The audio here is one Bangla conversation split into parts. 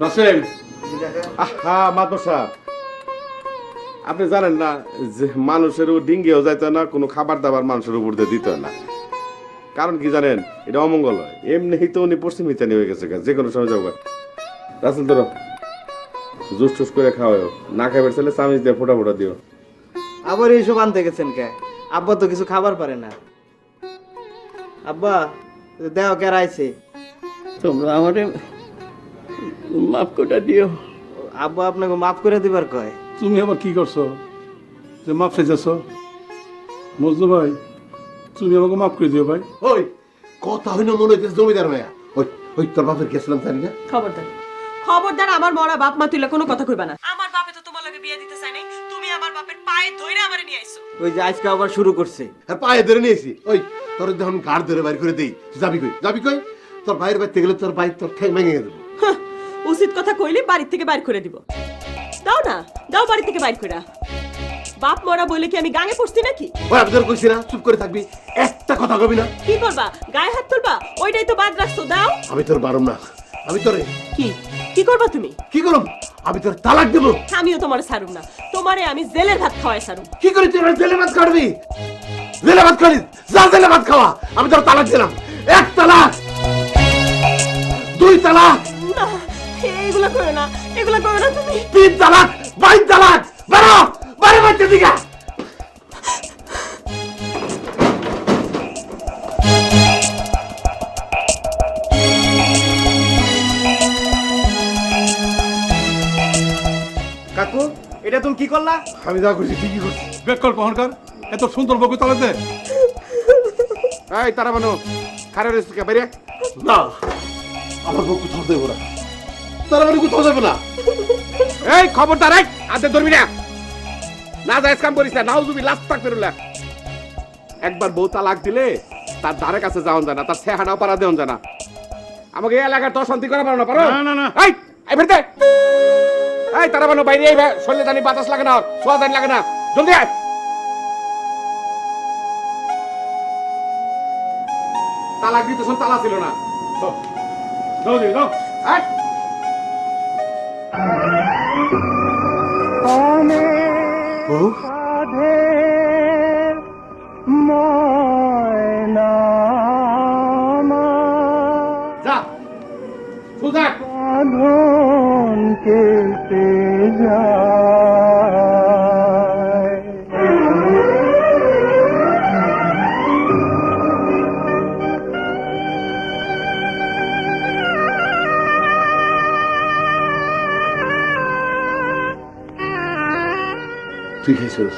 রাসেল আহা মাদশা আপনি জানেন না যে মানুষের ডিঙ্গিও যাইতো না কোনো খাবার দাবার মানুষের উপর দিয়ে দিত না কারণ কি জানেন এটা অমঙ্গল হয় এমনি তো উনি পশ্চিম হিতানি হয়ে গেছে যে কোনো সময় যাবো রাসেল ধরো জুস টুস করে খাওয়াও না খাইবার ছেলে চামিচ দিয়ে ফোটা ফোটা দিও আবার এইসব আনতে গেছেন কে? আব্বা তো কিছু খাবার পারে না। আব্বা দেহ কেরাইছে। তোমরা আমারে মাফ করে দিও। আব্বা আপনাকে মাফ করে দিবার কয়। তুমি আবার কি করছো যে মাফ চাইতেছ? মজনু ভাই তুমি আমাকে মাফ করে দিও ভাই। ওই কথা হইনা মনে হইতেছে জমিদার ভাইয়া। ওই ওই তোর বাপের গেছিলাম জানি না। খবরদার খবরদার আমার মরা বাপ মা তুইলা কোনো কথা কইবা না। আমার বাপে তো তোমার লগে বিয়ে দিতে চাই নাই, তুমি আমার বাপের পায়ে ধইরা আমারে নিয়ে আইছো। ওই যে আজকে আবার শুরু করছে। আর পায়ে ধরে নিয়েছি। ওই তোর যখন গাড় ধরে বাইর করে দেই যাবি কই যাবি কই? তোর বাইরে বাইতে গেলে তোর বাইর তোর ঠ্যাং ভেঙে দেবো। হাহ, উচিত কথা কইলে বাড়ি থেকে বাইর করে দিব। দাও না দাও বাড়ি থেকে বাইর কইরা। বাপ মরা বলে কি আমি গাঙে পড়ছি নাকি? ওই আমি তোর কইছি না চুপ করে থাকবি, একটা কথা কবি না। কি করবা? গায়ে হাত তুলবা? ওইটাই তো বাদ রাখছো। দাও। আমি তোর বারম না, আমি তোরে কি কি করবা তুমি? কি করম? আমি তোর তালাক দেবো। আমিও তোমার ছাড়ুম না, তোমারে আমি জেলের ভাত খাওয়াই ছাড়ুম। কি করে তুই আমার জেলে ভাত খাওয়াবি? জেলে ভাত খাবি? যা জেলে ভাত খাওয়া। আমি তোর তালাক দিলাম। এক তালাক, দুই তালাক, না এইগুলা করো না, এগুলা করো না তুমি। তিন তালাক, বাইশ তালাক। বারো বারো বাচ্চা দিঘা। কাকু এটা তুমি কি করলা? আমি যা করছি ঠিকই করছি। বেকল কহনকার এত সুন্দর বকু তালাতে এই তারা বানো খারে রেসকে বাইরে না আমার বউ কোথাও দেবো না, তার মানে কোথাও যাবে না। এই খবরদার এই আদে ধরবি না না যাইস কাম করিস না নাউজুবি লাস্ট তাক বেরুলা একবার বউ তালাক দিলে তার দ্বারে কাছে যাওন যায় না, তার সেহানাও পারা দেওন যায় না। আমাকে এই এলাকার তো শান্তি করা পারো না পারো? না, না, না। এই এই ফেরতে এই তারা বানো বাইরে এই শরীরে জানি বাতাস লাগে না, সোয়া জানি লাগে না, জলদি আয়। তালাক দিতে শোন তালা ছিল না। যাও দি যাও। এই বউ যা সুজা তুই খাইছিস?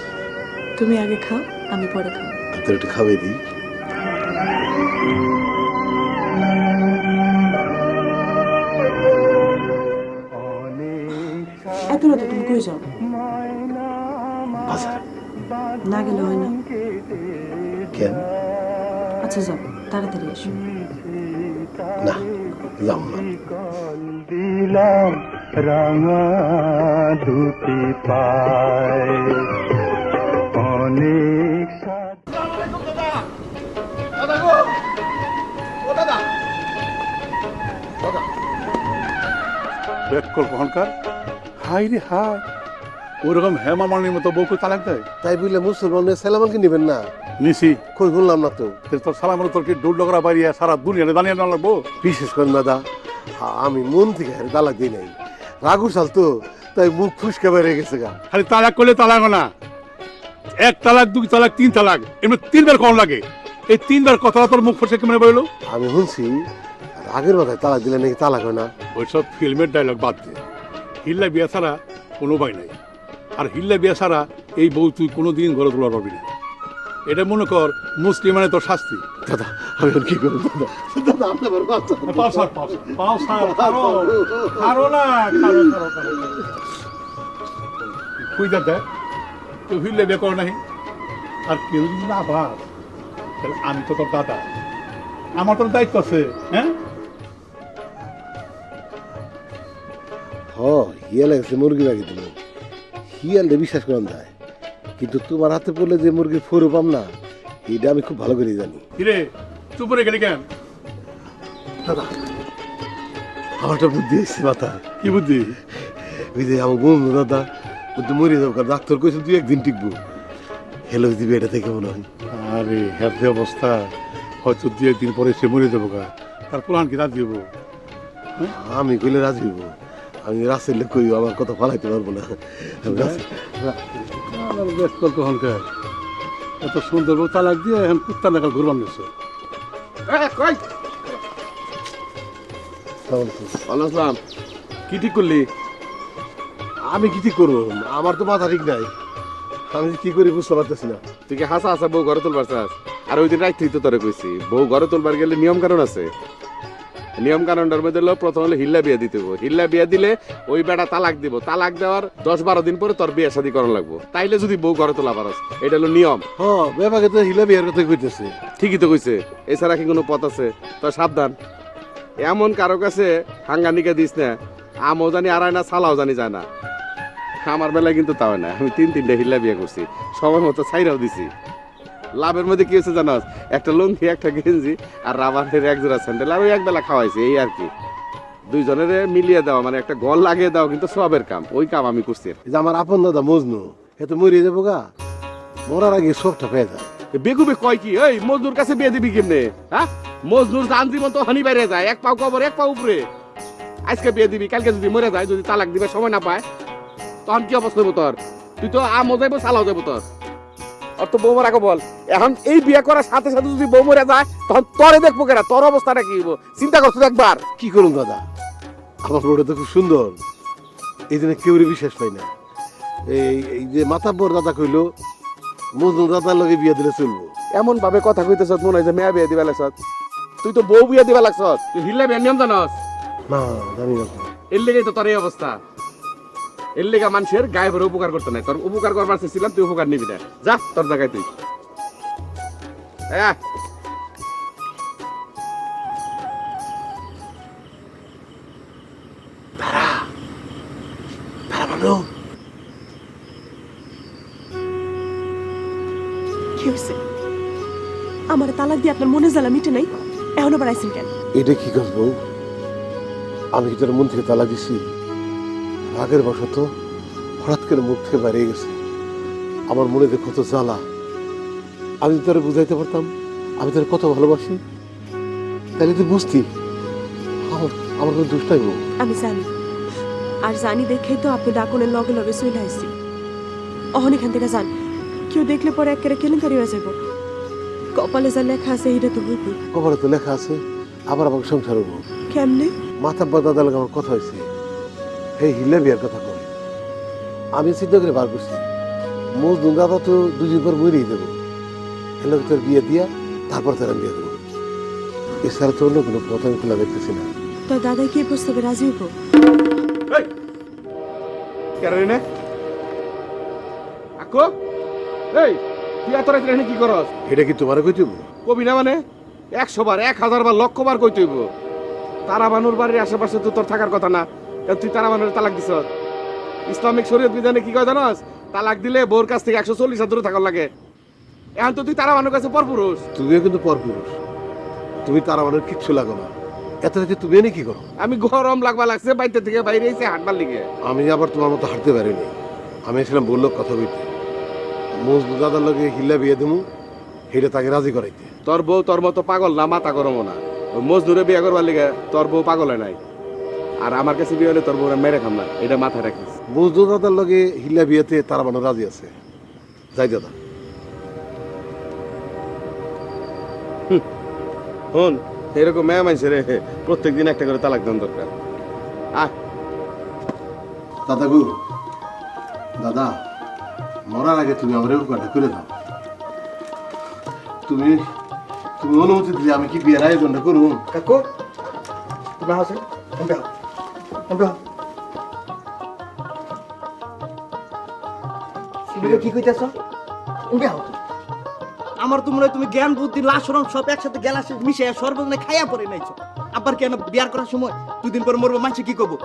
তুমি আগে খাও, আমি পরে খাও। তোর একটু খাওয়াই দিই। এত রাতে তুমি কই যাও? বাজার না গেলে হয় না। কেন? আচ্ছা যাও, তাড়াতাড়ি এসো। না যাও না। দিলাম রাঙা দুটি পায় অনেক বেকল কহনকার হাই রে হাই ওরকম হেমা মালিনীর মতো বউকে তালাক দেয়? তাই বুঝলে মুসলমানের সালামানকে নেবেন না? নিশি কই শুনলাম না তো। তোর সালামের তোর কি ডোল ডগরা বাড়িয়ে সারা দুনিয়াতে দাঁড়িয়ে না লাগবো? বিশেষ করে দাদা আমি মন থেকে হারে তালাক দিই নাই, রাগু সাল তো তাই মুখ ফুসকে বেড়ে গেছে গা। খালি তালাক করলে তালাক না, এক তালাক দুই তালাক তিন তালাক এমনি তিনবার কম লাগে। এই তিনবার কথা তোর মুখ ফসে কেমন বললো? আমি শুনছি আগের মাথায় তালাক দিলে নাকি তালাক হয় না। ওইসব ফিল্মের ডায়লগ বাদ দে, হিল্লা বিয়া ছাড়া কোনো উপায় নাই। আর হিল্লা বিয়া ছাড়া এই বউ তুই কোনোদিন গড়ে তোলা পারবি না। এটা মনে কর মুসলিম মানে তোর শাস্তি। দাদা আমি এখন কি করবো দাদা? দাদা আপনি আমার বাচ্চা খুঁজা দেয় তুই হিল্লা বিয়ে কর নাই। আর কেউ যদি না ভাব তাহলে আমি তো তোর দাদা, আমার তোর দায়িত্ব আছে। হ্যাঁ হিয়ালে গেছে মুরগি লাগিয়ে দিল, হিয়ালে বিশ্বাস করান যায়, কিন্তু তোমার হাতে পড়লে যে মুরগির ফোরও পাম না এটা আমি খুব ভালো করে জানি। কিরে চুপ করে গেলি কেন? দাদা আমার একটা বুদ্ধি এসছে মাথায়। কি বুদ্ধি? ওই যে আমার বন্ধু দাদা ও তো মরে যাবো, ডাক্তার কইছে 2-1 দিন টিকবো। হেলো দিবে এটা থেকে মনে হয়। আরে হ্যাঁ অবস্থা, হয়তো 2-1 দিন পরে সে মরে যাবো গা, তার প্লান কি রাজি হবো? আমি কইলে রাজি হইব, আমি রাসেল কই আমার কথা ফালাইতে পারবো না। আমি তখনকার এত সুন্দর বউ তালাক দিয়ে এখন কুত্তা নাকাল ঘুরবান গেছে। আসসালাম, কি ঠিক করলি? আমি কি ঠিক করবো? আমার তো মাথা ঠিক নাই, আমি কি করি বুঝতে পারতেছি না। তুই কি হাসা হাসা বউ ঘরে তুলবার চাস? আর ওই দিন রাত্রি তো তোরে কইছি, বউ ঘরে তুলবার গেলে নিয়ম কানুন আছে। নিয়ম কানুনটার মধ্যে হলো প্রথম হলো হিল্লা বিয়া দিতে হবে। হিল্লা বিয়া দিলে ওই বেটা তালাক দিব, তালাক দেওয়ার 10-12 দিন পরে তোর বিয়ে শাদী করা লাগবো, তাইলে যদি বউ ঘরে তোলা পারস। এটা হলো নিয়ম। হ্যাঁ, ব্যাপারে তো হিলা বিয়ার কথা কইতেছে। ঠিকই তো কইছে, এছাড়া কি কোনো পথ আছে? তো সাবধান, এমন কারো কাছে হাঙ্গানিকা দিস না, আমও জানি আড়ায় না, ছালাও জানি যায় না। আমার বেলায় কিন্তু তাও না, আমি 3-3টে হিল্লা বিয়ে করছি, সময় মতো ছাইরাও দিছি। লাভের মধ্যে কি হয়েছে জানাস? একটা লুঙ্গি, একটা গেঞ্জি আর রাবারের 1 জোড়া স্যান্ডেল, আর ওই একবেলা খাওয়াইছি, এই আর কি। দুইজনের মিলিয়ে দেওয়া, মানে একটা গল লাগিয়ে দেওয়া কিন্তু সবের কাম, ওই কাম আমি করছি। এই যে আমার আপন দাদা মজনু, এ তো মরিয়ে যাবো গা, মরার আগে সবটা পেয়ে যায়। বেগুবে কয় কি, এই মজনুর কাছে বিয়ে দিবি কেমনে? হ্যাঁ, মজনুর জান জীবন তো হানি বাইরে যায়, 1 পাও কবর 1 পাও উপরে। আজকে বিয়ে দিবি, কালকে যদি মরে যায়, যদি তালাক দিবে সময় না পায়, তখন কি অবস্থা হইব তোর? তুই তো আমও যাইবো, চালাও যাবো তোর। আর তো বউ মরাকে বল, এখন এই বিয়ে করার সাথে সাথে যদি বউ মরে যায়, তখন তোরে দেখবো কেনা, তোর অবস্থাটা কি হইব চিন্তা করছো একবার? কি করুন দাদা, আমার বউটা তো খুব সুন্দর, এই জন্য কেউরে বিশ্বাস পাই না। এই যে মাতাব্বর দাদা কইলো মজনু দাদার লগে বিয়ে দিলে চলবো। এমন ভাবে কথা কইতেছ মনে হয় যে মেয়া বিয়ে দিবা লাগছ। তুই তো বউ বিয়ে দিবা লাগছ, তুই হিল্লা বিয়ে নিয়ম জানস না, জানি না তো। এর লেগে তো তোর এই অবস্থা। এর লেগে মানুষের গায়ে ভরে উপকার করতে নাই, তোর উপকার করবার চেয়েছিলাম, তুই উপকার নিবি না, যা তোর জায়গায় তুই। কি হয়েছে? আমার তালাক দিয়ে আপনার মনে জ্বালা মিটে নাই, এখন আবার আইসেন কেন? এটা কি করবো? আমি কি তোর মন থেকে তালা দিছি? রাগের বশত হঠাৎ করে মুখ থেকে বেরিয়ে গেছে। আমার মনে দেখো তো জ্বালা, আমি তোরে বুঝাইতে পারতাম আমি তোর কত ভালোবাসি, তাহলে তুই বুঝতি আমার আমার কোনো দোষ নাই। আমি জানি, আর জানি দেখেই তো আপনি ডাকনের লগে লগে চলে আইসি। অহন এখান থেকে যান, কেউ দেখলে পরে একেবারে কেলেঙ্কারি হয়ে যাব। কপালে যা লেখা আছে এটা তো হইবই। কবরে তো লেখা আছে আবার আমার সংসার হবো কেমনে? মাথাব্বা দাদার লগে আমার কথা হয়েছে, এই হিল্লা বিয়ার কথা কয়। আমি চিন্তা করে বার করছি মজনু দাদা তো 2 দিন পর মরেই দেবো, হেলে তোর বিয়ে দিয়া তারপর তার বিয়ে দেবো। এছাড়া তো অন্য কোনো পথ আমি খোলা দেখতেছি না। তো দাদা কি এই প্রস্তাবে রাজি হইব? কেন আকো, এই তুই এত রাত্রে এখানে কি করস? এটা কি তোমার কই দেবো? কবি না মানে 100 বার 1000 বার 1,00,000 বার কইতে হইব। তারাবানুর বাড়ির আশেপাশে তো তোর থাকার কথা না, তুই তারাবানুর তালাক দিছ। ইসলামিক শরীয়ত বিধানে কি কয় জানাস? তালাক দিলে বউর কাছ থেকে 140 হাত দূরে থাকার লাগে। এখন তো তুই তারাবানুর কাছে পরপুরুষ। তুমিও কিন্তু পরপুরুষ, তুমি তার আমাদের কিচ্ছু লাগো না। এত রাতে তুমি এনে কি করো? আমি গরম লাগবা লাগছে, বাইরে থেকে বাইরে এসে হাঁটবার লিগে। আমি আবার তোমার মতো হাঁটতে পারিনি, আমি এসেছিলাম বললো কথা বলতে মজনু দাদার লগে হিল্লা বিয়ে দেবো, সেটা তাকে রাজি করাইতে। তোর বউ তোর মতো পাগল না, মাথা গরমও না। ওই মজদুরে বিয়ে করবার লিগে তোর বউ পাগল হয় নাই, আর আমার কাছে বিয়ে হলে তোর বউ মেরে খাম না, এটা মাথায় রাখিস। মজনু দাদার লগে হিল্লা বিয়েতে তারা মানে রাজি আছে। যাই দাদা, হন এরকম মেয়ে মানুষের প্রত্যেক দিন একটা করে তালাক দেন দরকার। দাদা গু, দাদা মরার আগে তুমি আমার উপকারটা করে দাও। তুমি তুমি অনুমতি দিলে আমি কি বিয়ের আয়োজনটা করব? কাকু তুমি হাসে কি কইতেছ? আমার তো মনে হয় তুমি জ্ঞান বুদ্ধি লাশরম সব একসাথে গেলাসে মিশে সর্বজনে খাইয়া পড়ে নাইছো। আবার কেন বিয়ার করার সময় 2 দিন পর মরবো, মানুষ কি করবো?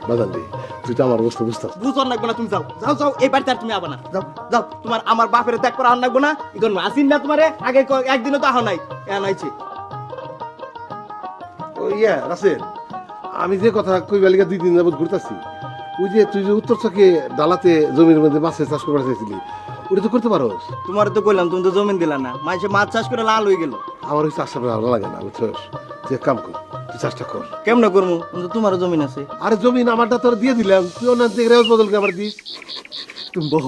বাদান দি, তুই তো আমার অবস্থা বুঝতে বুঝন লাগবে না, তুমি যাও যাও যাও, এই বাড়িতে আর তুমি আবা না, যাও যাও। তোমার আমার বাপের ত্যাগ করা আর লাগবো না, এখন আসিন না তোমারে, আগে একদিনও তো আহ নাই, আনাইছি। ও ইয়া রাসেল, আমি যে কথা কইবার লিগা 2 দিন যাবত ঘুরতাছি, ওই যে তুই যে উত্তর চকে ডালাতে জমির মধ্যে মাছের চাষ করতে চাইছিলি, ওটা তো করতে পারোস। তোমার তো কইলাম, তুমি তো জমিন দিলা না, মানুষে মাছ চাষ করে লাল হয়ে গেল। আমার ওই চাষটা ভালো লাগে না, বুঝছস? তুই এক কাম কর, তুই চাষটা কর। কেমনে করবো? কিন্তু তোমারও জমিন আছে। আরে জমিন আমারটা তোর দিয়ে দিলাম, তুই ওনার দিকে রেওয়াজ বদল করে আমার দিস। তুমি বহ।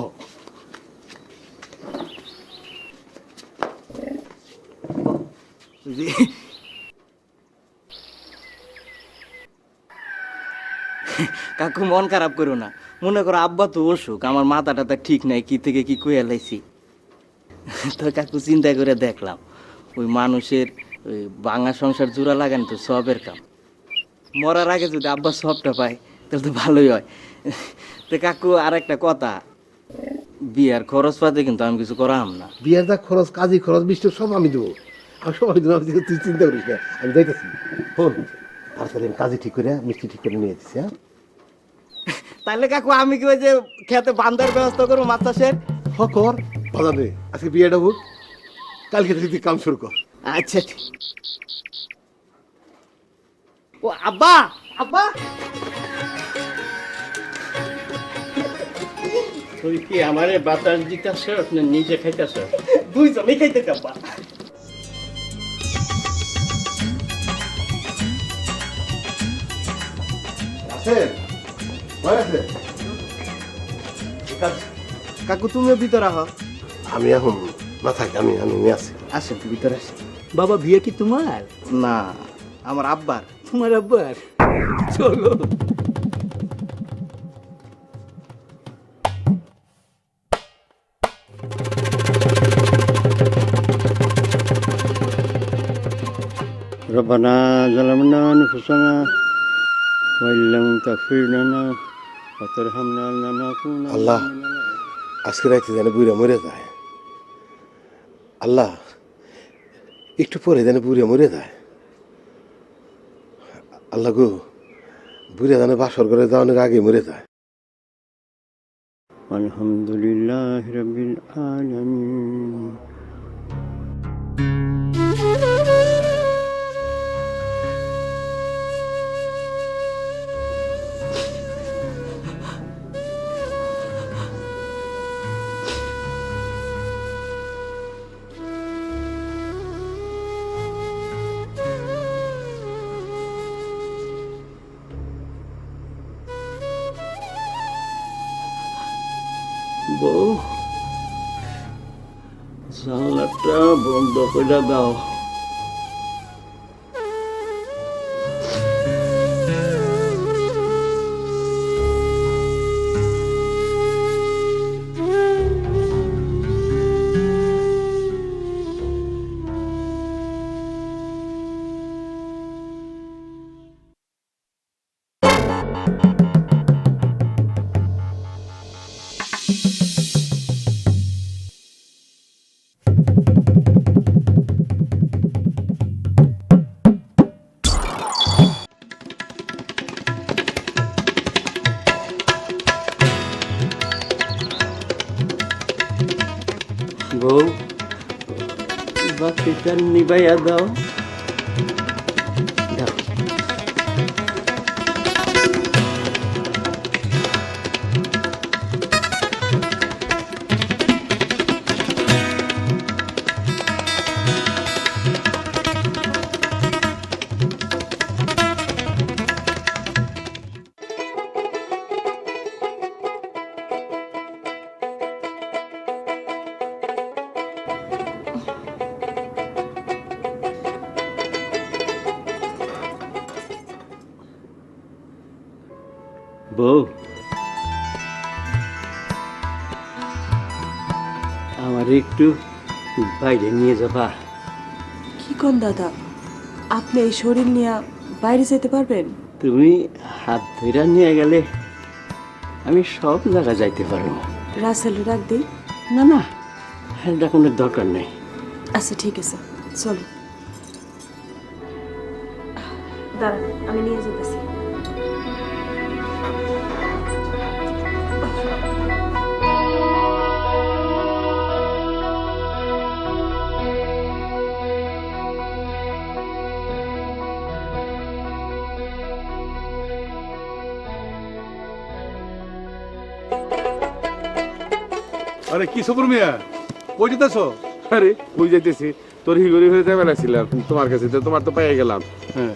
কাকু মন খারাপ করো না, মনে করো আব্বা তো অসুখ, আমার মাথা টাথা ঠিক নাই, কি থেকে কি কইয়া লাইছি। তো কাকু চিন্তা করে দেখলাম, ওই মানুষের ওই ভাঙা সংসার জোড়া লাগান তো সবের কাম। মরার আগে যদি আব্বা সবটা পায় তাহলে তো ভালোই হয়। তো কাকু আর একটা কথা, বিয়ার খরচ পাতে কিন্তু আমি কিছু করাম না। বিয়ের যা খরচ, কাজী খরচ, বৃষ্টি সব আমি দেবো। আমি সব আমি দেবো, তুই চিন্তা করিস না, আমি যাইতেছি। শোন, তাড়াতাড়ি আমি কাজী ঠিক করে মিষ্টি ঠিক করে নিয়ে দিচ্ছি। হ্যাঁ তাহলে কাকু আমি কি ওই যে খেতে বান্ধার ব্যবস্থা করবো মাছ চাষের? কর বাজার রে, আজকে বিয়েটা হোক, কালকে থেকে তুই কাম শুরু কর। আচ্ছা ও আব্বা, আব্বা তুই কি আমারে বাতাস দিতেছ না নিজে খাইতেছ? দুইজনেই খাইতে আব্বা। কাকু তুমিও ভিতরে আহ। আমি এখন না থাকি, আমি আমি নিয়ে আসি। আসেন ভিতরে আসেন। বাবা বিয়ে কি তোমার? না, আমার আব্বার। তোমার আব্বার? চলো। ربنا ظلمنا أنفسنا وإن لم تغفر لنا وترحمنا لنكونن আল্লাহ, আজকে রাইতে যেন বুড়া মরে যায়। আল্লাহ, একটু পরে যেন বুড়া মরে যায়। আল্লাহ গো, বুড়া যেন বাসর করে যাওয়ানোর আগে মরে যায়। الحمد لله رب العالمين. বউ, জানলাটা বন্ধ করে দাও। বউ, বাতিটা নিবাইয়া দাও। দাও। বউ, আমার একটু বাইরে নিয়ে যাবা? কি কোন দাদা, আপনি এই শরীর নিয়ে বাইরে যেতে পারবেন? তুমি হাত ধরে নিয়ে গেলে আমি সব জায়গা যাইতে পারবো। রাসেল রাখ দিই? না না, এটা কোনো দরকার নেই। আচ্ছা ঠিক আছে, চলো। দাঁড়ান, আমি নিয়ে যেতেছি। আরে কি সবর মিয়া কই যেতেছ? আরে কই যাইতেছি, তোর হিগরি হয়ে যাবে লাগছিলাম তোমার কাছে, তো তোমার তো পেয়ে গেলাম। হ্যাঁ,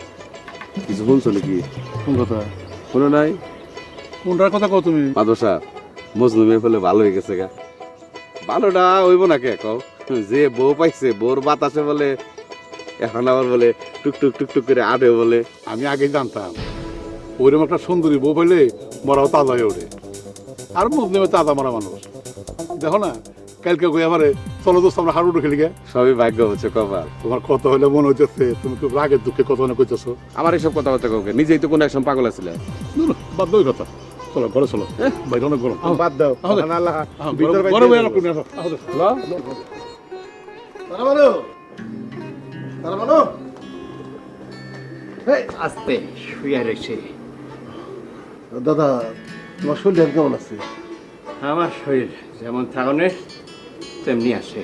কিছু শুনছো নাকি? কোন কথা? শুনো নাই? কোনটার কথা কও তুমি? মাদশা মজনু মেয়ে বলে ভালো হয়ে গেছে গা। ভালোটা হইব না কে কও? যে বউ পাইছে বউর বাতাসে বলে এখন আবার বলে টুকটুক টুকটুক করে আডে বলে। আমি আগে জানতাম ওইরকম একটা সুন্দরী বউ পাইলে মরাও তাজা হয়ে ওঠে। আর মুসলিমে তাজা মারা মানুষ। দেখো না কালকে কই আমারে চলো দোস্ত আমরা হাডুডু খেলি গে। সবই ভাগ্য হচ্ছে কপাল। তোমার কথা হলে মনে হইতেছে তুমি খুব রাগের দুঃখে কথা মনে কইতেছো। আমার এইসব কথাবার্তা কাউকে, নিজেই তো কোনো এক সময় পাগল আছিল। বাদ দাও এই কথা, চলো ঘরে চলো, বাইরে অনেক গরম। বাদ দাও, আহো দে। আল্লাহ আহো, ভিতর গরম- বাইরে গরম হয়ে দিয়ে গেল, তুমি আসো, আহো দে। আস্তে শুয়ে রয়েছে। দাদা তোমার শরীর কেমন আছে? আমার শরীর যেমন থাকনে তেমনি আছে।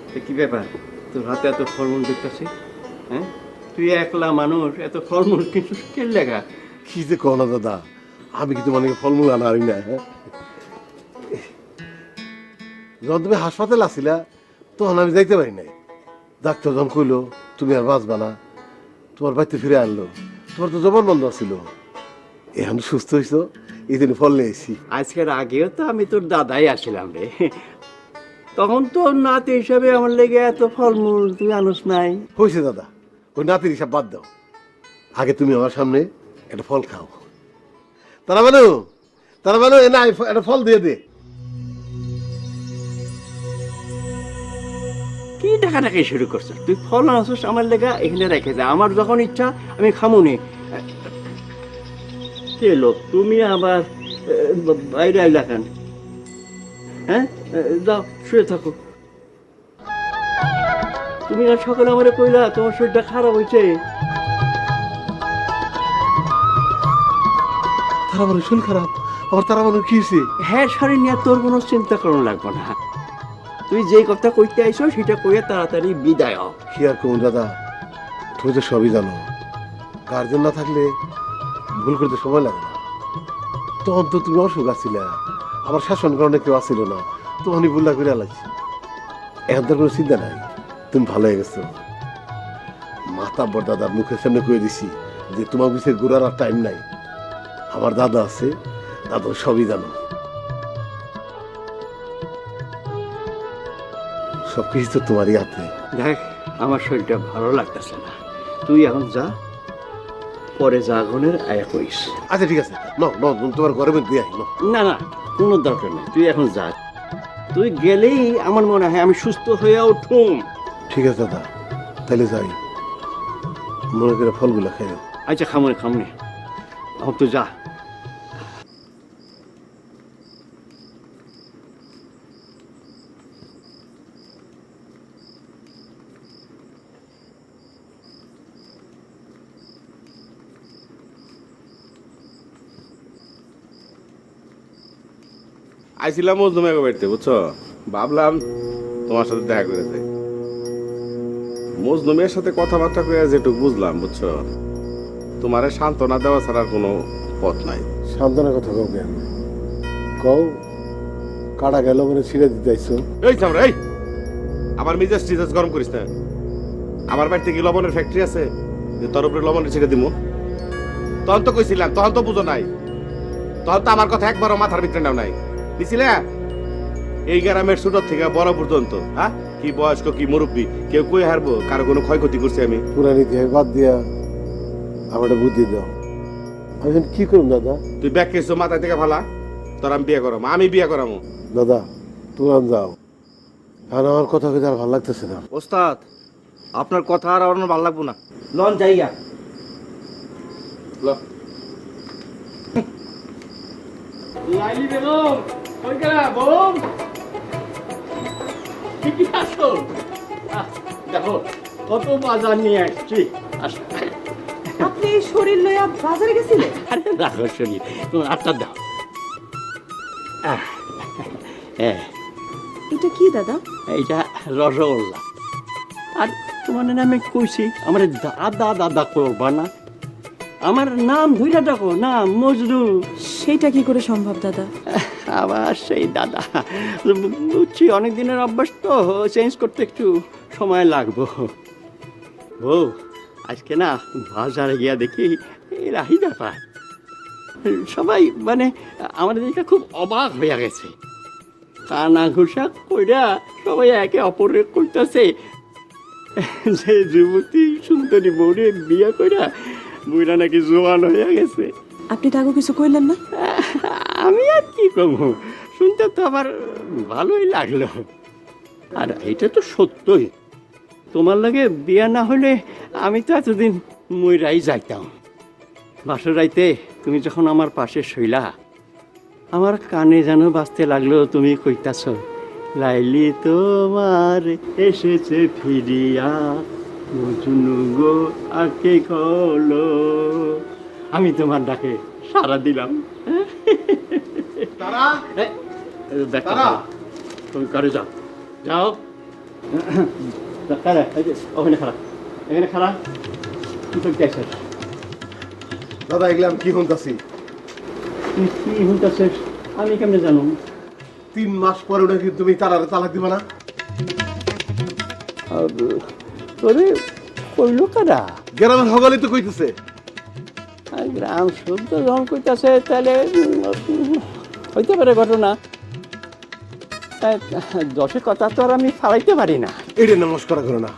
তো কি ব্যাপার, তোর হাতে এত ফলমূল দেখতেছি? হ্যাঁ, তুই একলা মানুষ, এত ফলমূল কিন্তু কে লেখা? কি যে কও না দাদা, আমি কি তোমার নাকি ফলমূল আনা হারি না? হ্যাঁ, যখন তুমি হাসপাতাল আসিলা তখন আমি যাইতে পারি নাই। ডাক্তার যখন কইলো তুমি আর বাঁচবা না, তোমার বাড়িতে ফিরে আনলো, তোমার তো জবান বন্ধ ছিল। এখন সুস্থ হয়েছো, এই জন্য ফল নিয়ে এসেছি। আজকের আগেও তো আমি তোর দাদাই আসছিলাম রে, তখন তোর নাতি হিসাবে আমার লেগে এত ফলমূল তুই আনুস নাই। হয়েছে দাদা, ওই নাতির হিসাব বাদ দাও। আগে তুমি আমার সামনে একটা ফল খাও। তারা বানু এ না একটা ফল দিয়ে দে। কি টাকাটাকে শুরু করছিস তুই? ফল আনছিস আমার লেগা, এখানে রেখে দে, আমার যখন ইচ্ছা আমি খামুনি। কে লোক তুমি আবার বাইরে আইলা কেন? হ্যাঁ, যাও শুয়ে থাকো। তুমি আর সকালে আমারে কইলা তোমার শরীরটা খারাপ হয়েছে। তারা বানু শরীর খারাপ? আবার তারা বানু কি হয়েছে? হ্যাঁ, শরীর নিয়ে তোর কোনো চিন্তা করানো লাগবে না। তুই যে কথা কইতে আইছো সেটা কইয়া তাড়াতাড়ি বিদায় হ। কি আর কোন দাদা, তুমি তো সবই জানো, গার্জেন না থাকলে ভুল করতে সময় লাগে না। তখন তো তুমি অসুখ আছিলে, আমার শাসন কারণে কেউ আসছিল না, তখনই ভুলটা করে আলাইছি। এখন তোর কোনো চিন্তা নাই, তুমি ভালো হয়ে গেছো। মাতাব্বর দাদার মুখের সামনে কয়ে দিছি যে তোমার বিষয়ে ঘোরার আর টাইম নাই। আমার দাদা আছে, দাদা সবই জানো। সবকিছু তো তোমারই হাতে। দেখ, আমার শরীরটা ভালো লাগতেছে না, তুই এখন যা, পরে জাগনের আয়া কইস। আচ্ছা ঠিক আছে, তোমার ঘরে দিয়ে আই। না না, কোনো দরকার নেই, তুই এখন যা। তুই গেলেই আমার মনে হয় আমি সুস্থ হয়ে উঠুম। ঠিক আছে দাদা, তাহলে যাই। মনে করে ফলগুলো খাই। আচ্ছা, খামনে এখন তুই যা। আইছিলাম মজনু মেয়ে বাড়িতে, বুঝছো, ভাবলাম তোমার সাথে দেখা করে যাই। মজনু মেয়ের সাথে কথাবার্তা কয়ে যেটুকু বুঝলাম, বুঝছো, তোমারে সান্ত্বনা দেওয়া ছাড়া আর কোনো পথ নাই। সান্ত্বনার কথা কও কেন? কও কাটা গেল মানে ছিঁড়ে দিতে আইছো। এই চামড়া, এই আমার মিজাজ টিজাজ গরম করিস না। আমার বাড়িতে কি লবণের ফ্যাক্টরি আছে যে তোর উপরে লবণের ছিঁড়ে দিমু? তখন তো কইছিলাম, তখন তো বুঝো নাই, তখন তো আমার কথা একবারও মাথার ভিতরে নাও নাই। দিছিলে এই গ্রামের ছোট থেকে বড় পর্যন্ত, হ্যাঁ, কি বয়স্ক কি মুরব্বী কেউ কই হারবো, কারো কোনো ক্ষয়ক্ষতি করছি আমি? পুরানি ইতিহাস বাদ দিয়া আমার একটা বুদ্ধি দাও। আমি এখন কি করুন দাদা? তুই ব্যাগ কেছো মাথা থেকে ফালা, তোর আমি বিয়ে করাম, আমি বিয়ে করামো। দাদা তুমি যাও, এখন আমার কথা কইতে আর ভালো লাগতেছে না। ওস্তাদ, আপনার কথা আর আমার ভালো লাগবো না, লন যাইয়া। লাইলি বেগম, কই গেলা বোন? ঠিকই আছো? দেখো কত বাজার নিয়ে আসছি। আপনি এই শরীর লইয়া বাজারে গেছিলেন? আরে রাখো শরীর, তোমার আটটা দাও। হ্যাঁ, এটা কি দাদা? এইটা রসগোল্লা। আর তোমার নামে কইছি আমার দাদা দাদা করবা না, আমার নাম ধইরা ডাকো, নাম মজনু। সেটা কি করে সম্ভব দাদা? আবার সেই দাদা, বুঝছি অনেক দিনের অভ্যাস তো, চেঞ্জ করতে একটু সময় লাগবো। বউ, আজকে না বাজারে গিয়া দেখি এই রাহি ব্যাপার, সবাই মানে আমাদের দিকে খুব অবাক হইয়া গেছে। কানা ঘুষা কইরা সবাই একে অপরের কইতাছে যে যুবতী সুন্দরী বউরে বিয়া কইরা বুইরা নাকি জোয়ান হইয়া গেছে। আপনি তাকে কিছু কইলেন না? আমি আর কি কমু, শুনতে তো আবার ভালোই লাগলো। আর এটা তো সত্যই, তোমার লাগে বিয়া না হলে আমি তো এতদিন মইরাই যাইতাম। বাসর রাইতে তুমি যখন আমার পাশে শুইলা, আমার কানে যেন বাজতে লাগলো তুমি কইতাছ, লাইলি তোমার এসেছে ফিরিয়া, মজনু গো আকে খোলো। আমি তোমার ডাকে সাড়া দিলাম। তারা দেখা তারা! তুমি ঘরে যাও, যাও। ওখানে খারাপ, এখানে খারাপ, তুই গেছে। দাদা এগুলো আমি কি শুনতাছি? তুই কি শুনতেছিস আমি কেমনে জানো? 3 মাস পরে ওটা কি তুমি তারারে তালাক দিবা না? তোরে কইল কারা? গ্রামের হগালি তো কইতেছে। গ্রাম শুদ্ধ যখন কইতাছে তাহলে হইতে পারে ঘটনা। দশের কথা তো আর আমি ফালাইতে পারি না। এটা নমস্কার করো না,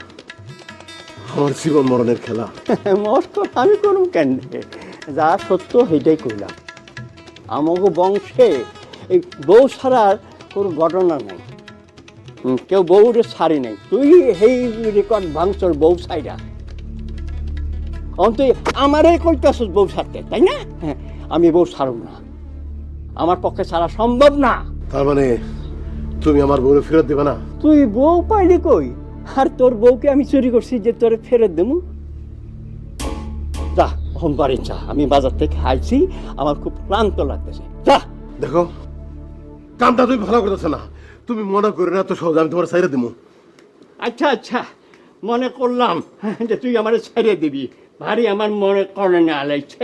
আমার জীবন মরণের খেলা। মস্কর আমি করুম কেন? যা সত্য সেইটাই কইলাম। আমাকে বংশে এই বউ ছাড়ার কোনো ঘটনা নাই, কেউ বউরে ছাড়ি নাই। তুই সেই রেকর্ড ভাঙছর বউ ছাইরা, তুই আমারে কইতাছ বউ ছাড়তে, তাই না? হ্যাঁ, আমি বউ ছাড়ব না, আমার পক্ষে ছাড়া সম্ভব না। তার মানে তুমি আমার বউরে ফেরত দিবা না? তুই বউ পাইলি কই? আর তোর বউকে আমি চুরি করছি যে তোরে ফেরত দেবো? যা হোম বাড়ি যা, আমি বাজার থেকে আইছি, আমার খুব ক্লান্ত লাগতেছে। যা। দেখো, কামটা তুমি ভালো করতেছ না। তুমি মনে করো না তো সহজ আমি তোমার সাইরে দিমু। আচ্ছা আচ্ছা, মনে করলাম যে তুই আমার ছেড়ে দিবি, ভারী আমার মনে করে না আলাইছে।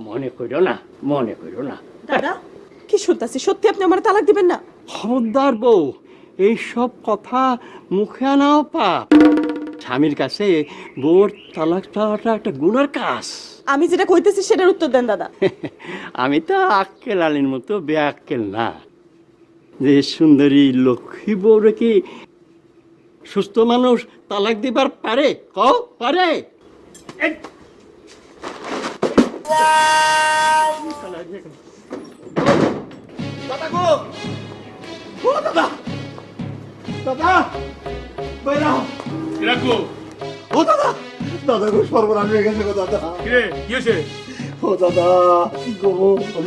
মনে করো না, মনে করো না। দাদা কি শুনতাছি, সত্যি আপনি আমার তালাক দিবেন না? খবরদার বউ, এইসব কথা মুখে আনাও পাপ। স্বামীর কাছে বউর তালাক চাওয়াটা একটা গুনার কাজ। আমি যেটা কইতেছি সেটার উত্তর দেন দাদা। আমি তো আক্কেল আলীর মতো বেআক্কেল না যে সুন্দরী লক্ষ্মী বউরে কি সুস্থ মানুষ তালাক দিবার পারে? কও পারে? এই! দাদা গো! ও দাদা! দাদা! বেরাও! কিরাকু ও দাদা, দাদা গো সর্বনাশ হয়ে গেছে গো দাদা। কিরে কি হয়েছে? ও দাদা কি গো,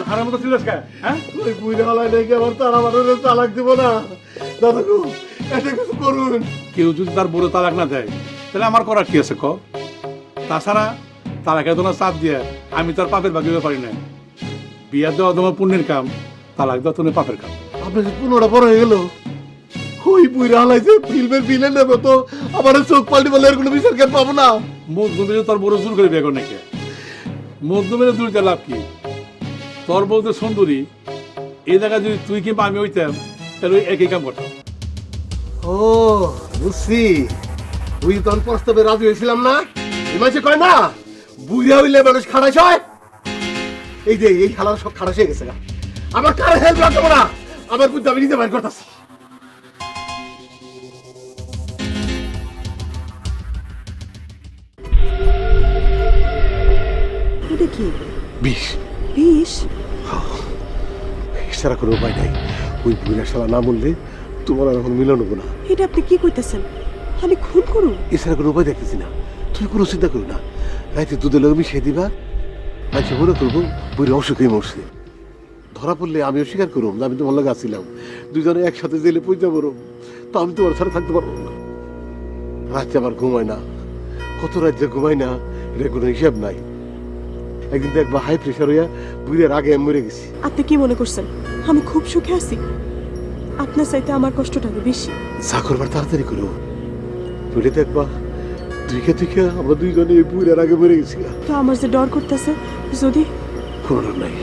হারার মতো ছিলিস কে? হ্যাঁ, ওই বুড়ি হালাই নাকি আমার তারা মানুষের তালাক দিব না। দাদা গো এটা কিছু করুন। কেউ যদি তার বড় তালাক না দেয় তাহলে আমার করার কি আছে ক? তাছাড়া তালাকের তোমার চাপ দিয়ে আমি তার পাপের ভাগিতে পারি না। বিয়া দেওয়া তোমার পুণ্যের কাম, তালাক দেওয়া তোমার পাপের কাম। আপনার যে 15টা বড় হয়ে গেল, ওই বুড়ি হালাই যে ফিল্মের বিলেন নেবে তো আমার চোখ পাল্টি বলে এর কোনো বিচার কেন পাবো না? মজদুমের তোর বড় জোর করে বিয়ে কর নাকি? মজদুমের দূর দিয়ে লাভ কি? তোর বলতে সুন্দরী, এই জায়গায় যদি তুই কিংবা আমি হইতাম তাহলে ওই একই কাম করতাম। ও বুঝছি, বুঝি তখন প্রস্তাবে রাজি হয়েছিলাম না। এমাসে কয় না বুড়িয়া হইলে মানুষ খারাস হয়। এই যে এই খেলার সব খারাস হয়ে গেছে গা। আমার কার হেল্প লাগবে না, আমার বুদ্ধি আমি নিজে বাইর করতেছি। এটা কি? বিষ বিষ? সারা কোনো উপায় নাই। ওই বুড়িয়া শালা না বললে তোমার আর এখন মিলন হবো না। এটা আপনি কি কইতেছেন? আমি খুন করুন? এছাড়া কোনো উপায় দেখতেছি না। তুমি কোনো চিন্তা করো না, রাইতে দুধের লোক মিশিয়ে দিবা, আচ্ছা মনে করবো বুড়ি অসুখেই মরছে। ধরা পড়লে আমিও স্বীকার করুম যে আমি তোমার লোক আসছিলাম, দুজনে একসাথে জেলে পৌঁছা পড়ো, তো আমি তোমার ছাড়া থাকতে পারবো না। রাতে আমার ঘুমায় না, কত রাত যে ঘুমায় না এটা কোনো হিসাব নাই। একদিন দেখবা হাই প্রেশার হইয়া বুড়ির আগে আমি মরে গেছি। আপনি কি মনে করছেন আমি খুব সুখে আছি? আপনার চাইতে আমার কষ্টটা বেশি। যা করবার তাড়াতাড়ি করো, বুড়ি দেখবা দুইকে দুইকে আমরা দুইজনে এই বুড়ির আগে মরে গেছি। তো আমার যে ডর করতেছে, যদি কোনো ডর নাই,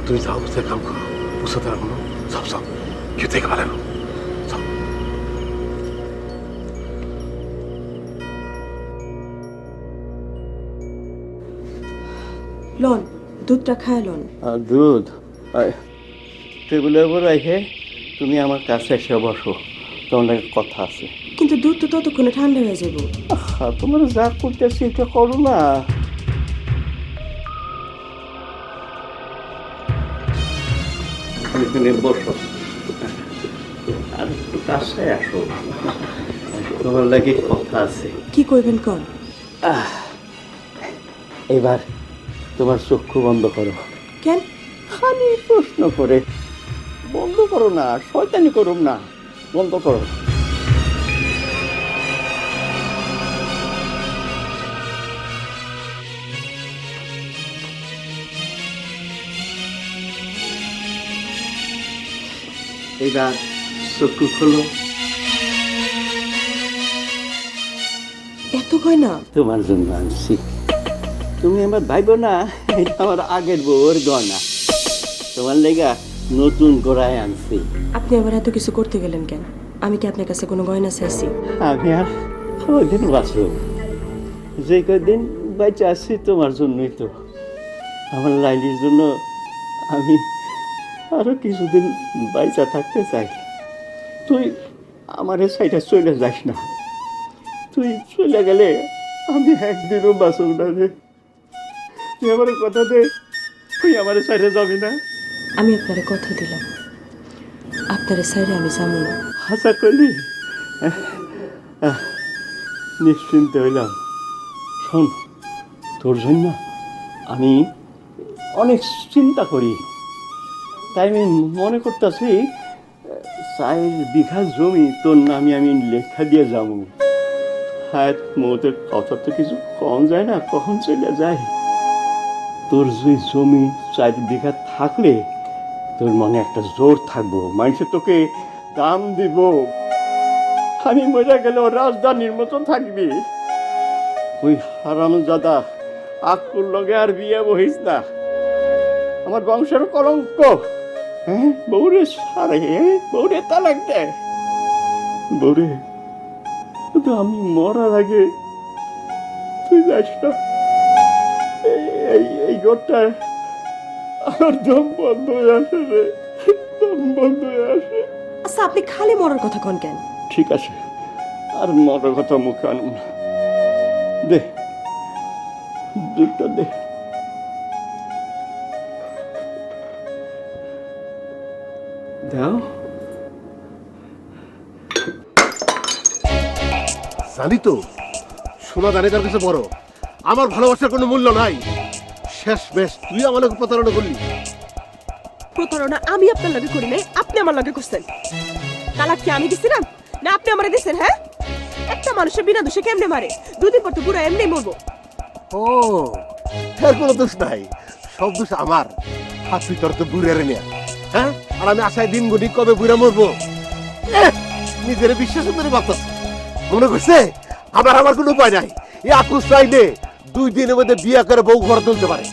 তুমি যাও বুঝতে কাম করো, বুঝতে রাখো না। সব সব কেউ দেখে ভালো সব লন দুধটা খায় লন। দুধ টেবিলের উপর রেখে তুমি আমার কাছে এসে বসো, তোমার লাগে কথা আছে। কিন্তু দুধ তো ততক্ষণে ঠান্ডা হয়ে যাবো। তোমার যা করতেছি এটা করো না। এখানে বসো আর একটু কাছে আসো, তোমার লাগে কথা আছে। কি কইবেন কন? এবার তোমার চক্ষু বন্ধ করো। কেন? খালি প্রশ্ন করে। বন্ধ করো না, শয়তানি করুম না, বন্ধ করো। এবার চক্ষু খোলো। এত কয় না? তোমার জন্য আনছি। তুমি আমার ভাইবো না, এটা আমার আগের বউর গয়না, তোমার লেগা নতুন গোড়ায় আনছি। আপনি আবার এত কিছু করতে গেলেন কেন? আমি কি আপনার কাছে কোনো গয়না চাইছি? আমি আর কদিন বাঁচব, যে কদিন বাইচে আছি তোমার জন্যই তো। আমার লাইলির জন্য আমি আরো কিছুদিন বাইচা থাকতে চাই। তুই আমার সাইডে চলে যাস না, তুই চলে গেলে আমি একদিনও বাঁচব না রে। তুই আমার কথা দে, তুই আমার সাইডে যাবি না। আমি আপনারে কথা দিলাম, আপনারে সাইডে আমি যাবো না। আশা করলি নিশ্চিন্ত হইলাম। শোন, তোর জন্য আমি অনেক চিন্তা করি, তাই আমি মনে করতেছি 4 বিঘা জমি তোর নামে আমি লেখা দিয়ে যাবো। হ্যাঁ, মতের কথা তো কিছু কম যায় না, কখন চলে যায়। তোর যে জমি 4 বিঘা থাকলে তোর মনে একটা জোর থাকবো, মানুষে তোকে দাম দিব। আমি মরে গেলেও রাজধানীর মতো থাকবি। ওই হারামজাদা আকুর লগে আর বিয়ে বহিস না, আমার বংশের কলঙ্ক। হ্যাঁ, বউরে সারে, বউরে তালাক দেয়। বউরে, কিন্তু আমি মরার আগে তুই যাস না। এই ঘরটায় আমার দম বন্ধ হয়ে আসে রে, দম বন্ধ হয়ে আসে। আচ্ছা, আপনি খালি মরার কথা কন কেন? ঠিক আছে, আর মরার কথা মুখে আনুন না। দে দুধটা দে। দাও। জানি তো, সোনা দানে তার কাছে বড়। আমার ভালোবাসার কোনো মূল্য নাই। শেষ বেশ তুই আমার লোক প্রতারণা করলি। প্রতারণা আমি আপনার লগে করি নাই, আপনি আমার লগে করছেন। তালাক কি আমি দিছিলাম না আপনি আমারে দিছেন? হ্যাঁ, একটা মানুষের বিনা দোষে কেমনে মারে? 2 দিন পর তো বুড়া এমনি মরবো। ও, এর কোনো দোষ নাই, সব দোষ আমার। হাত তুই তোর তো বুড়ে রে নিয়া। হ্যাঁ, আর আমি আশায় দিন গুনি কবে বুড়া মরবো নিজের বিশ্বাস করে ভাবতেছি। মনে করছে আমার কোনো উপায় নাই। এই আকুশ চাইলে 2 দিনের মধ্যে বিয়ে করে বউ ঘর তুলতে পারে।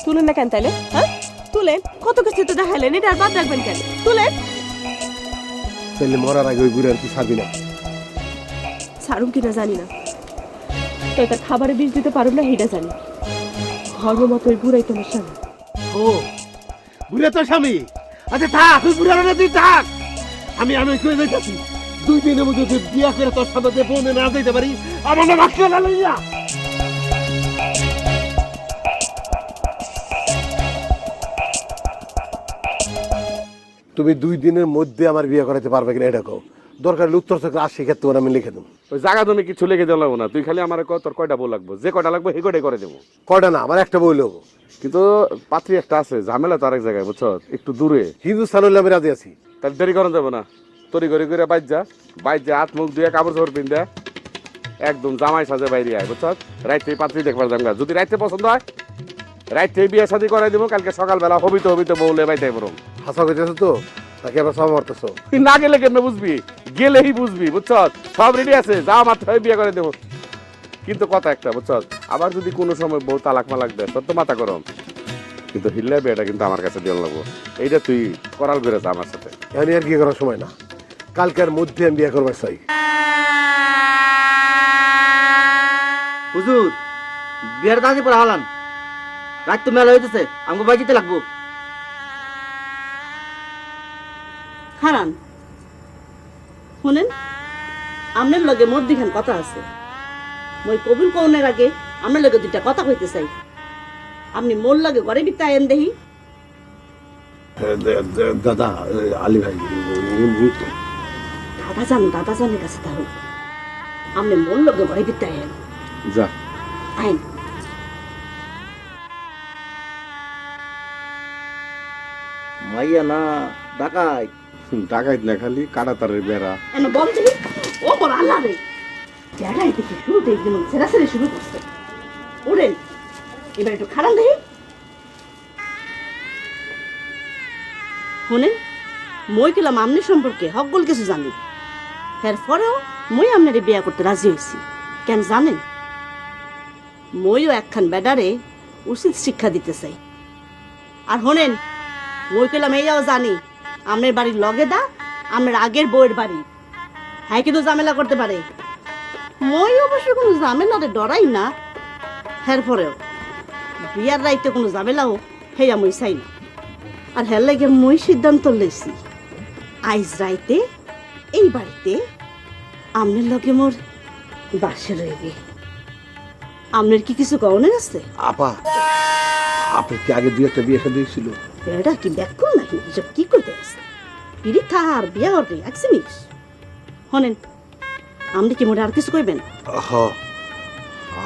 তুলেন না কেন তাইলে? হ্যাঁ, তুলেন। কত কিছু তো দেখাইলেন, এটা আর বাদ রাখবেন কেন? তুলেন। তাহলে মরার আগে ওই বুড়ে আর কি ছাড়বি না? ছাড়ুম কিনা জানি না, তাই তার খাবারে বিষ দিতে পারুম না সেটা জানি। ধর্ম মতো ওই বুড়াই তোমার স্বামী। ও, বুড়ে তোর স্বামী? আচ্ছা থাক, ওই বুড়ার না তুই থাক। আমি কয়ে যাইতাছি, 2 দিনের মধ্যে তুই বিয়ে করে তোর সাথে বনে না যাইতে পারি, আমার না বাক্য না লইয়া। তুমি 2 দিনের মধ্যে আমার বিয়ে করাতে পারবে কিনা এটা কও। দরকার উত্তর চক্র 80 ক্ষেত্রে আমি লিখে দেবো। ওই জায়গা তুমি কিছু লিখে দেওয়া লাগবো না, তুই খালি আমার তোর কয়টা বউ লাগবো, যে কয়টা লাগবে সেই কয়টাই করে দেবো। কয়টা না, আমার একটা বই লোক। কিন্তু পাত্রী একটা আছে, ঝামেলা তো আরেক জায়গায়, বুঝছো, একটু দূরে। হিন্দুস্তান হইলে আমি রাজি আছি। তাহলে দেরি করা যাবে না, তরি করে করে বাইর যা হাত মুখ ধুয়ে কাপড় চোপড় পিন দেয়, একদম জামাই সাজে বাইরে আয়, বুঝছো। রাইতে পাত্রী দেখবার যাবো, যদি রাইতে পছন্দ হয় রাইতে বিয়ে শাদী করাই দেবো, কালকে সকালবেলা হবিতে বউলে বাইতে বরং। হাসা কইতেছো তো, তাকে আবার সব মারতেছো। না গেলে কেমনে বুঝবি, গেলেই বুঝবি, বুঝছ। সব রেডি আছে, যা মাত্র বিয়ে করে দেবো। কিন্তু কথা একটা, বুঝছ, আবার যদি কোনো সময় বউ তালাক মালাক দেয় তোর তো মাথা গরম। কিন্তু হিল্লার বিয়েটা কিন্তু আমার কাছে দিয়ে লাগবো। এইটা তুই করাল করেছ আমার সাথে। এখানে আর কি করার সময় না, কালকের মধ্যে আমি বিয়ে করবার চাই। হুজুর বিয়ের দাঁড়িয়ে পড়া হলাম, রাত তো মেলা হইতেছে, আমাকে বাজিতে লাগবো। হারান শুনেন, আপনার লগে মোর দিখান কথা আছে। মই কবুল কৌনের আগে আপনার লগে দুইটা কথা কইতে চাই। আপনি মোর লগে ঘরে বিতে আইন দেহি। দাদা আলী ভাই, দাদা জানের কাছে তাহলে আপনি মোর লগে ঘরে বিতে আইন। যা আইন। মাইয়া না ডাকাই, ডাকাইত না, খালি কাটাতারের বেড়া। এনে বল দিহি। ও মোর আল্লাহ রে, জায়গায় থেকে শুরুতে একদম ছেড়াছেড়ি শুরু করছে। উড়েন এবার একটু খারাপ দেহি। শুনেন, মই গেলাম আমনি সম্পর্কে হকগুল কিছু জানি, এর পরেও মই আপনারে বিয়া করতে রাজি হয়েছি। কেন জানেন? মইও একখান বেডারে উচিত শিক্ষা দিতে চাই। আর শোনেন, মই কইলাম এইয়াও জানি আপনার বাড়ির লগে দা আপনার আগের বউয়ের বাড়ি, হ্যাঁ কিন্তু ঝামেলা করতে পারে। মই অবশ্য কোনো ঝামেলারে ডরাই না, এর পরেও বিয়ার রাইতে কোনো ঝামেলাও হেয়া মই চাই না। আর হের লাগে মই সিদ্ধান্ত লইছি, আইজ রাইতে এই বাড়িতে আমনের লগে মোর বাসে রইবে। আমনের কি কিছু কওনের আছে? আপা আপনার কি আগে দুই একটা বিয়ে সাথে ছিল? এটা কি ব্যাকুল নাকি? এসব কি করতে আছে? পিড়ি থাহার বিয়া হতে এক জিনিস। শোনেন, আপনি কি মোরে আর কিছু কইবেন? হ,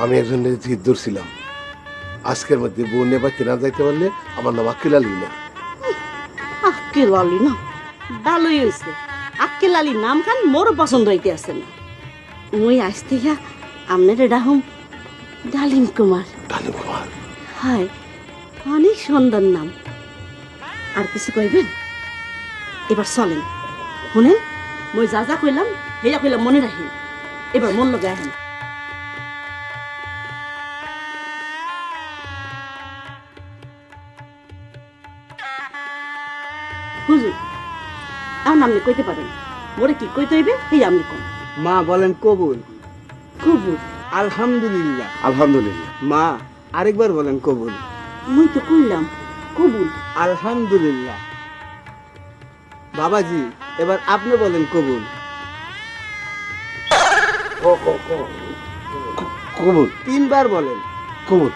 আমি একজন জিদ ধরছিলাম, আজকের মধ্যে বউ নেবাতে না যাইতে পারলে আমার নাম আকিল আলী না। আক্কেল আলী না, ভালোই হয়েছে। আক্কেল আলী নাম খান মোরও পছন্দ হইতে আছে না। মুই আজ থেকে আপনার ডাহুম ডালিম কুমার। ডালিম কুমার? হায়, অনেক সুন্দর নাম। আর কিছু কইবেন? এবার চলেন। শুনেন, মই যা যা কইলাম হেয়া কইলাম মনে রাখি। এবার মন লগে আহেন। হুজুর, এখন আপনি কইতে পারেন, মোরে কি কইতে হইবে এই আপনি কোন। মা বলেন কবুল। কবুল? আলহামদুলিল্লাহ। আলহামদুলিল্লাহ। মা আরেকবার বলেন কবুল। মুই তো কইলাম কবুল। আলহামদুলিল্লাহ। বাবাজি এবার আপনি বলেন কবুল। কবুল? 3 বার বলেন কবুল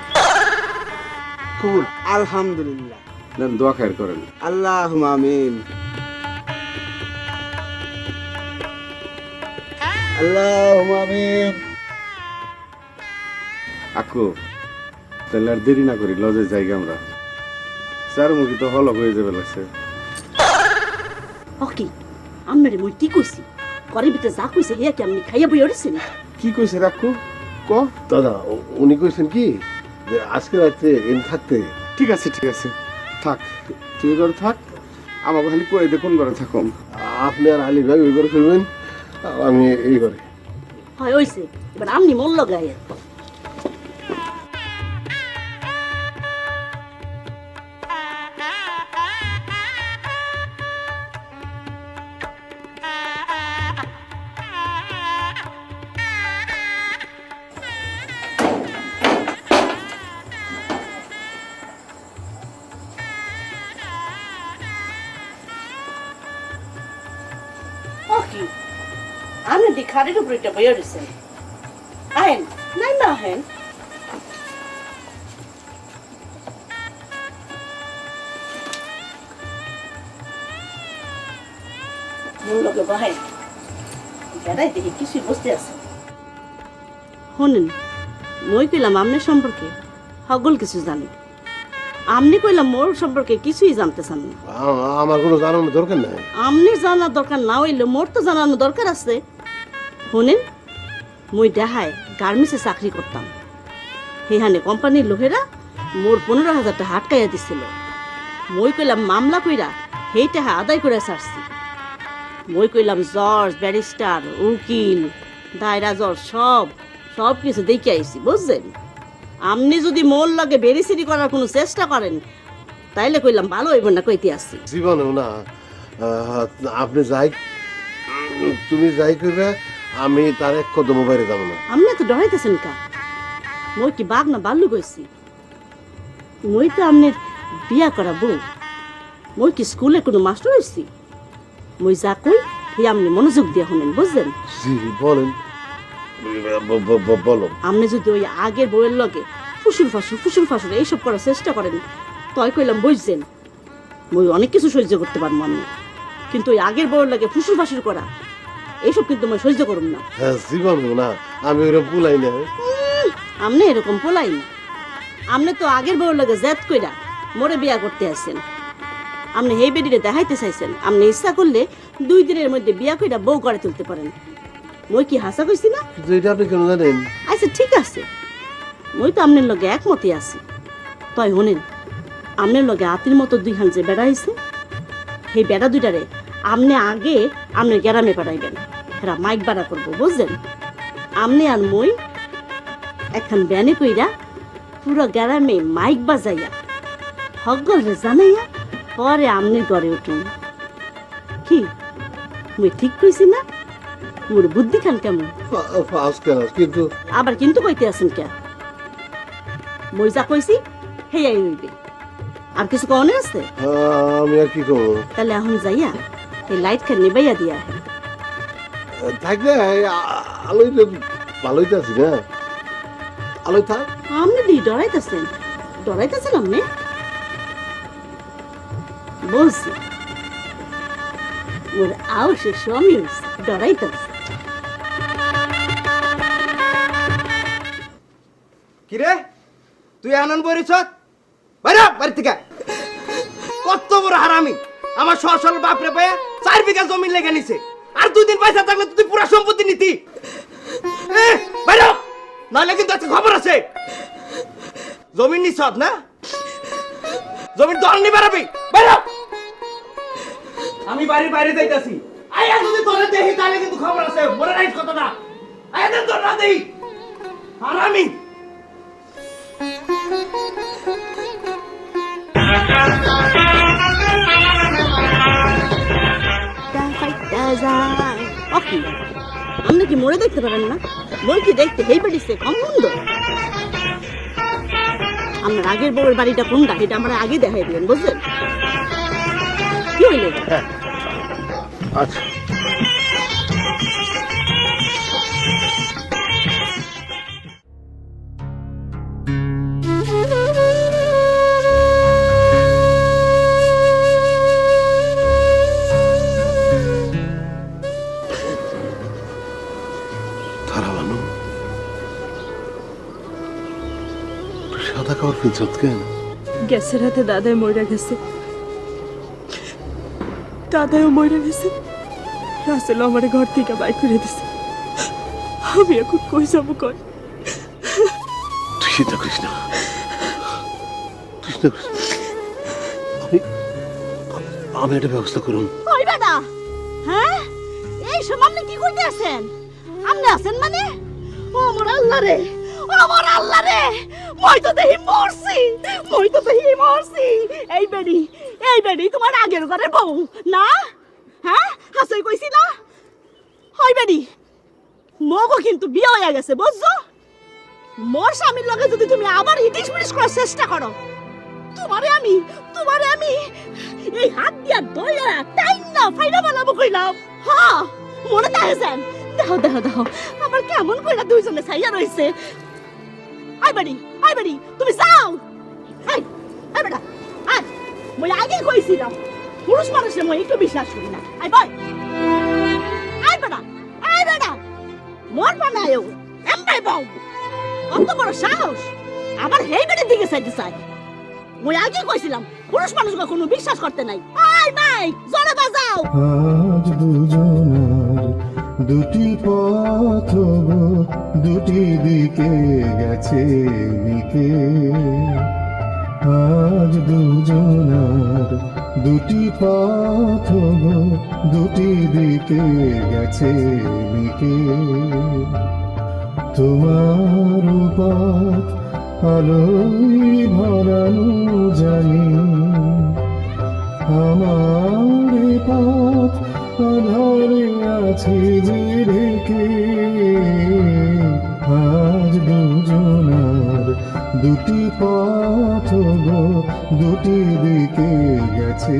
কবুল। আলহামদুলিল্লাহ। দেন দোয়া খায়ের করেন। আল্লাহুম্মা আমিন। আল্লাহুম্মা আমিন। আকু তাহলে আর দেরি না করি, লজে জায়গা আমরা। চার মুখী তো হলক হয়ে যাবে লাগছে। ওকে, আপনারে মই কি কইছি? ঘরের ভিতরে যা কইছে হেয়া কি আপনি খাইয়া বই উঠেছেন? কি কইছে রাখু ক? দাদা উনি কইছেন কি যে আজকে রাতে এন থাকতে। ঠিক আছে ঠিক আছে, থাক, তুই এ ঘরে থাক, আমাকে খালি কয়ে দে কোন ঘরে থাকুন। আপনি আর আলী ভাই ওই করে ফেলবেন, আমি এই করে। হয় হইছে, এবার আপনি মন লাগাইয়া। আপনি দি খাটের উপরে একটা বইয়া রয়েছেন। আহেন, নাই না আহেন। মন লগে বহেন, বেড়াই দেখি কিছুই বসতে আছে। শোনেন, মই কইলাম আপনার সম্পর্কে সকল কিছু জানি, আপনি কইলাম মোর সম্পর্কে কিছুই জানতে চান না। আমার কোনো জানানোর দরকার নাই। আপনি জানার দরকার না হইলে মোর তো জানানোর দরকার আছে। শোনেন, মই দেখায় গার্মেন্টসে চাকরি করতাম, সেইখানে কোম্পানির লোকেরা মোর 15,000 টাকা হাটকাইয়া দিছিল। মই কইলাম মামলা কইরা সেই টাকা আদায় করে ছাড়ছি। মই কইলাম জজ, ব্যারিস্টার, উকিল, দায়রা জজ সব কিছু দেখে আইছি, বুঝছেন? আপনি যদি মোর লগে বেরিসিরি করার কোনো চেষ্টা করেন, তাইলে কইলাম ভালো হইব না কইতে আসছি। জীবনেও না। আপনি যাই, তুমি যাই কইবে, আমি তার এক কদম বাইরে যাবো না। আপনি তো ডরাইতেছেন কা? মই কি বাঘ না বাল্লু কইছি? মই তো আপনার বিয়া করা বউ। মই কি স্কুলে কোনো মাস্টার হইছি? মই যা কই হে আপনি মনোযোগ দিয়ে শুনেন, বুঝলেন? জি বলেন, বলো। আপনি যদি ওই আগের বউয়ের লগে ফুসুর ফাসুর এইসব করার চেষ্টা করেন, তই কইলাম বুঝছেন মই অনেক কিছু সহ্য করতে পারবো আমি, কিন্তু ওই আগের বউয়ের লগে ফুসুর ফাসুর করা এইসব কিন্তু মই সহ্য করুন না। জীবনেও না, আমি ওরকম ভুলাই না। আপনি এরকম পোলাই না। আপনি তো আগের বউয়ের লগে জেদ কইরা মোরে বিয়া করতে আসছেন। আপনি এই বেডিরে দেখাইতে চাইছেন আপনি ইচ্ছা করলে 2 দিনের মধ্যে বিয়া কইরা বউ করে তুলতে পারেন। মই কি হাসা কইছি না? কিন্তু এটা আপনি কেন জানেন? আচ্ছা ঠিক আছে, মই তো আপনার লগে একমতই আছি। তাই শোনেন, আপনার লগে আতির মতো 2 হান যে বেড়া হয়েছে, সেই বেড়া 2টারে আপনি আগে আপনার গ্রামে পাঠাইবেন, এরা মাইক বাড়া করবো, বুঝলেন? আপনি আর মই এখন ব্যানে কইরা পুরো গ্রামে মাইক বাজাইয়া হগল রে জানাইয়া পরে আপনি ঘরে উঠুন। কি মুই ঠিক কইছি না? মোর বুদ্ধি খান কেমন? কিন্তু আবার কিন্তু কইতে আছেন কে? মই যা কইছি হেয়াই হইবে, আর কিছু কনে আছে? আমি আর কি করবো? তাহলে এখন যাইয়া এই লাইট খান নিবাইয়া দিয়া থাকলে আলোই ভালোই তো আছি না, আলোই থাক। আপনি দি ডরাইতেছেন আপনি? বলছি মোর আউসে স্বামী ডরাইতেছে। কিরে তুই আনন্দ বইরিছ বাইরা বাড়ি থেকে? কত বড় হারামি! আমার সরসল বাপরে পায়া 4 বিঘা জমি লেগে নিছে, আর 2 দিন পয়সা থাকলে তুই পুরো সম্পত্তি নিতি। বাইরা নাহলে কিন্তু আজকে খবর আছে। জমি নিছ না? জমির দল নি বাড়াবি, বাইরা। আমি বাড়ির বাইরে যাইতাছি, আয়া যদি তোরে দেখি তাহলে কিন্তু খবর আছে। মনে রাখিস কথাটা, আয়া দেন তোর না দেই হারামি। আপনি কি মরে দেখতে পারেন না? মই কি দেখতে হেই বাড়িছে কম মন্দ? আপনার আগের বউয়ের বাড়িটা কোনটা এটা আমরা আগে দেখাই দিবেন, বুঝলেন? কি হইলে আচ্ছা সাদা কাপড় পিছত কেন? গ্যাসের হাতে দাদাই মইরা গেছে, দাদাইও মইরা গেছে। রাসেল আমার ঘর থেকে বাইক করে দিছে। আমি এখন কই যাবো কই? তুই চিন্তা করিস না, আমি একটা ব্যবস্থা করুন। ওই বেটা, হ্যাঁ এই সামনে কি কইতে আছেন? আপনি আছেন মানে? ও আমার আল্লাহ রে, ও আমার আল্লাহ রে, মই তো দেখি মরছি। এই বেডি তোমার আগের ঘরের বউ না? হ্যাঁ হাসই কইছি না? ওই বেডি মগো কিন্তু বিয়ে হয়ে গেছে, বুঝছো? মোর স্বামীর লগে যদি তুমি আবার ইটিস পিটিস করার চেষ্টা করো, তোমারে আমি এই হাত দিয়া দইয়া টাইম না ফাইনা বানাবো কইলাম। হ্যাঁ মনে তাহেছেন? দেখো আমার কেমন কইরা দুইজনে ছাইয়া রইছে। আই বাড়ি তুমি যাও। এই বেটা আজ মই আগে কইছিলাম পুরুষ মানুষের মই একটু বিশ্বাস করি না। আই বেটা মোর বানায়ও এমবাই বাউ কত বড় সাহস আমার হেই বেটির দিকে চাইতে চাই। মই আগে কইছিলাম পুরুষ মানুষকে কোনো বিশ্বাস করতে নাই। আই মাই জোরে বাজাও। আজ দুজনার দুটি পথ গো, দুটি দিকে গেছে নিকে। আজ দুজনার দুটি পথ গো, দুটি দিকে গেছে নিকে। তোমার পথ আলোয় ভরানো জানি আমার এ পথ আধারে আছে যে ঢেকে আজ দুজনার দুটি পথ গো দুটি দিকে গেছে